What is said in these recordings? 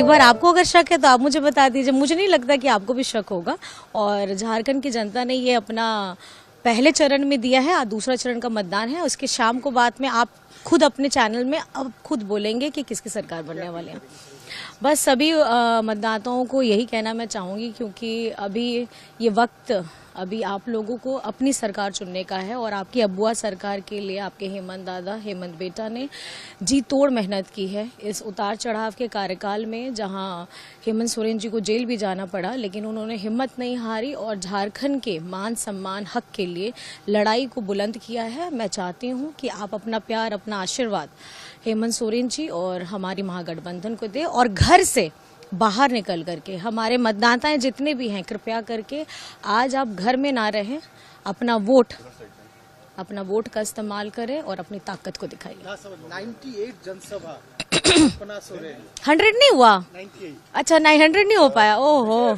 बार आपको अगर शक है तो आप मुझे बता दीजिए, मुझे नहीं लगता कि आपको भी शक होगा। और झारखंड की जनता ने ये अपना पहले चरण में दिया है, दूसरा चरण का मतदान है, उसके शाम को बाद में आप खुद अपने चैनल में अब खुद बोलेंगे कि किसकी सरकार बनने वाले हैं। बस सभी मतदाताओं को यही कहना मैं चाहूँगी, क्योंकि अभी ये वक्त अभी आप लोगों को अपनी सरकार चुनने का है। और आपकी अबुआ सरकार के लिए आपके हेमंत दादा, हेमंत बेटा ने जी तोड़ मेहनत की है इस उतार चढ़ाव के कार्यकाल में, जहां हेमंत सोरेन जी को जेल भी जाना पड़ा, लेकिन उन्होंने हिम्मत नहीं हारी और झारखंड के मान सम्मान हक के लिए लड़ाई को बुलंद किया है। मैं चाहती हूं कि आप अपना प्यार, अपना आशीर्वाद हेमंत सोरेन जी और हमारी महागठबंधन को दे, और घर से बाहर निकल करके हमारे मतदाताएं जितने भी हैं, कृपया करके आज आप घर में ना रहें, अपना वोट का इस्तेमाल करें और अपनी ताकत को दिखाइए। 98 जनसभा 100 नहीं हुआ? 98। अच्छा, 900 नहीं हो पाया। ओहो,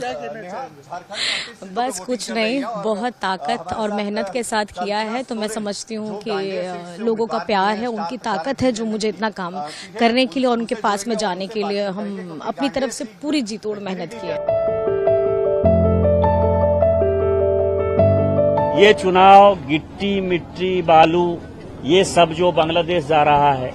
बस कुछ नहीं, बहुत ताकत और मेहनत के साथ किया है। तो मैं समझती हूँ कि लोगों का प्यार है, उनकी ताकत है, जो मुझे इतना काम करने के लिए और उनके पास में जाने के लिए हम अपनी तरफ से पूरी जी तोड़ मेहनत की है। ये चुनाव गिट्टी, मिट्टी, बालू, ये सब जो बांग्लादेश जा रहा है,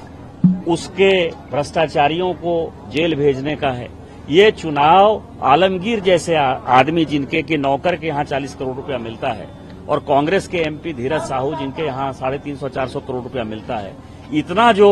उसके भ्रष्टाचारियों को जेल भेजने का है। ये चुनाव आलमगीर जैसे आदमी जिनके के नौकर के यहाँ 40 करोड़ रुपया मिलता है, और कांग्रेस के एमपी धीरज साहू जिनके यहाँ 350-400 करोड़ रुपया मिलता है, इतना जो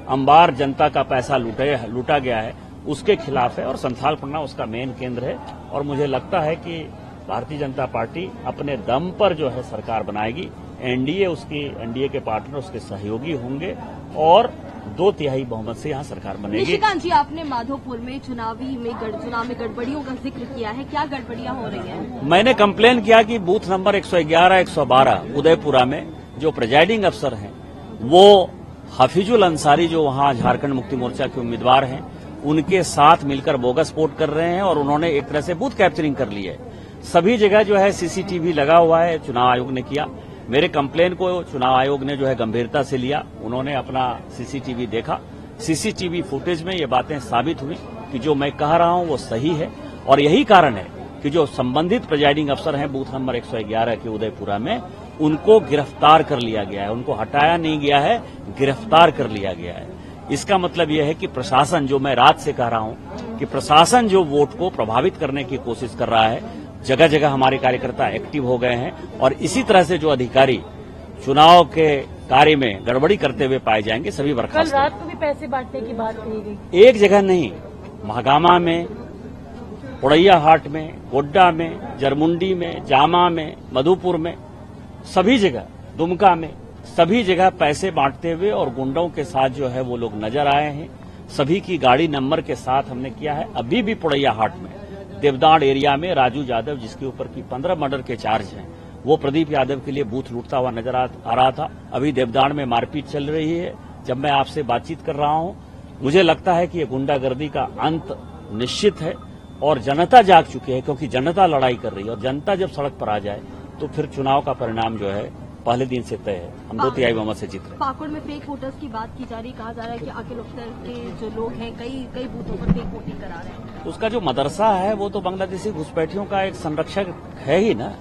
अंबार जनता का पैसा लूटा गया है, उसके खिलाफ है। और संथालपन्ना उसका मेन केंद्र है। और मुझे लगता है कि भारतीय जनता पार्टी अपने दम पर जो है सरकार बनाएगी। एनडीए के पार्टनर उसके सहयोगी होंगे और 2/3 बहुमत से यहाँ सरकार बनेगी। निशिकांत जी, आपने माधोपुर में चुनाव में गड़बड़ियों का जिक्र किया है, क्या गड़बड़ियां हो रही हैं? मैंने कंप्लेन किया कि बूथ नंबर 111, 112 उदयपुरा में जो प्रिजाइडिंग अफसर हैं, वो हफीजुल अंसारी, जो वहां झारखंड मुक्ति मोर्चा के उम्मीदवार हैं, उनके साथ मिलकर बोगस वोट कर रहे हैं और उन्होंने एक तरह से बूथ कैप्चरिंग कर ली है। सभी जगह जो है सीसीटीवी लगा हुआ है, चुनाव आयोग ने किया। मेरे कंप्लेन को चुनाव आयोग ने जो है गंभीरता से लिया, उन्होंने अपना सीसीटीवी देखा। सीसीटीवी फुटेज में ये बातें साबित हुई कि जो मैं कह रहा हूं वो सही है। और यही कारण है कि जो संबंधित प्रिजाइडिंग अफसर हैं बूथ नंबर 111 के उदयपुरा में, उनको गिरफ्तार कर लिया गया है। उनको हटाया नहीं गया है, गिरफ्तार कर लिया गया है। इसका मतलब यह है कि प्रशासन, जो मैं रात से कह रहा हूं कि प्रशासन जो वोट को प्रभावित करने की कोशिश कर रहा है, जगह जगह हमारे कार्यकर्ता एक्टिव हो गए हैं। और इसी तरह से जो अधिकारी चुनाव के कार्य में गड़बड़ी करते हुए पाए जाएंगे, सभी बर्खास्त। कल रात को भी पैसे बांटने की बात कही गई। एक जगह नहीं, महागामा में, पोड़ैया हाट में, गोड्डा में, जरमुंडी में, जामा में, मधुपुर में, सभी जगह, दुमका में, सभी जगह पैसे बांटते हुए और गुंडों के साथ जो है वो लोग नजर आए हैं। सभी की गाड़ी नंबर के साथ हमने किया है। अभी भी पोड़ैया हाट में, देवदाड़ एरिया में राजू यादव, जिसके ऊपर की 15 मर्डर के चार्ज हैं, वो प्रदीप यादव के लिए बूथ लूटता हुआ नजर आ रहा था। अभी देवदाड़ में मारपीट चल रही है। जब मैं आपसे बातचीत कर रहा हूं, मुझे लगता है कि ये गुंडागर्दी का अंत निश्चित है और जनता जाग चुकी है, क्योंकि जनता लड़ाई कर रही है। और जनता जब सड़क पर आ जाए तो फिर चुनाव का परिणाम जो है पहले दिन से तय है। हम 2/3 बहुमत से जीत रहे हैं। पाकुड़ में फेक वोटर्स की बात की जा रही, कहा जा रहा है कि अखिल अख्तर के जो लोग हैं कई बूथों पर फेक वोटिंग करा रहे हैं। उसका जो मदरसा है वो तो बांग्लादेशी घुसपैठियों का एक संरक्षक है ही ना।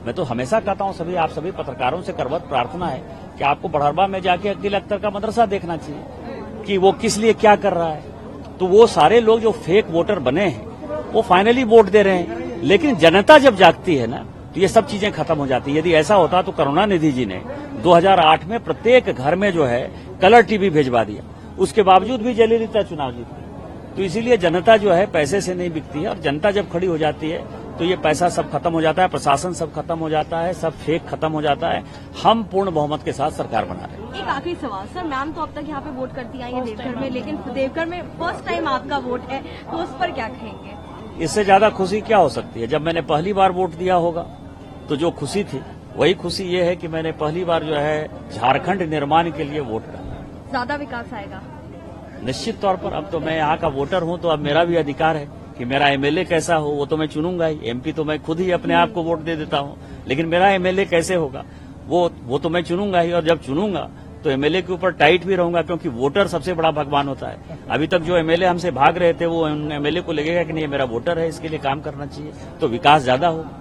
मैं तो हमेशा कहता हूं, आप सभी पत्रकारों से करवत प्रार्थना है कि आपको बड़हरबा में जाके अखिल अख्तर का मदरसा देखना चाहिए कि वो किस लिए क्या कर रहा है। तो वो सारे लोग जो फेक वोटर बने हैं वो फाइनली वोट दे रहे हैं। लेकिन जनता जब जागती है ना, तो ये सब चीजें खत्म हो जाती है। यदि ऐसा होता तो करुणानिधि जी ने 2008 में प्रत्येक घर में जो है कलर टीवी भेजवा दिया, उसके बावजूद भी जयललिता चुनाव जीती। तो इसीलिए जनता जो है पैसे से नहीं बिकती है, और जनता जब खड़ी हो जाती है तो ये पैसा सब खत्म हो जाता है, प्रशासन सब खत्म हो जाता है, सब फेक खत्म हो जाता है। हम पूर्ण बहुमत के साथ सरकार बना रहे हैं। एक आखिरी सवाल सर, मैम तो अब तक यहाँ पे वोट करती आई है देवघर में, लेकिन देवघर में फर्स्ट टाइम आपका वोट है, तो उस पर क्या कहेंगे? इससे ज्यादा खुशी क्या हो सकती है? जब मैंने पहली बार वोट दिया होगा तो जो खुशी थी, वही खुशी ये है कि मैंने पहली बार जो है झारखंड निर्माण के लिए वोट डाला। ज्यादा विकास आएगा निश्चित तौर पर। अब तो मैं यहाँ का वोटर हूँ, तो अब मेरा भी अधिकार है कि मेरा एमएलए कैसा हो वो तो मैं चुनूंगा ही। एमपी तो मैं खुद ही अपने आप को वोट दे देता हूँ, लेकिन मेरा एमएलए कैसे होगा वो तो मैं चुनूंगा ही। और जब चुनूंगा तो एमएलए के ऊपर टाइट भी रहूंगा, क्योंकि वोटर सबसे बड़ा भगवान होता है। अभी तक जो एमएलए हमसे भाग रहे थे, वो एमएलए को लगेगा कि नहीं, ये मेरा वोटर है, इसके लिए काम करना चाहिए, तो विकास ज्यादा होगा।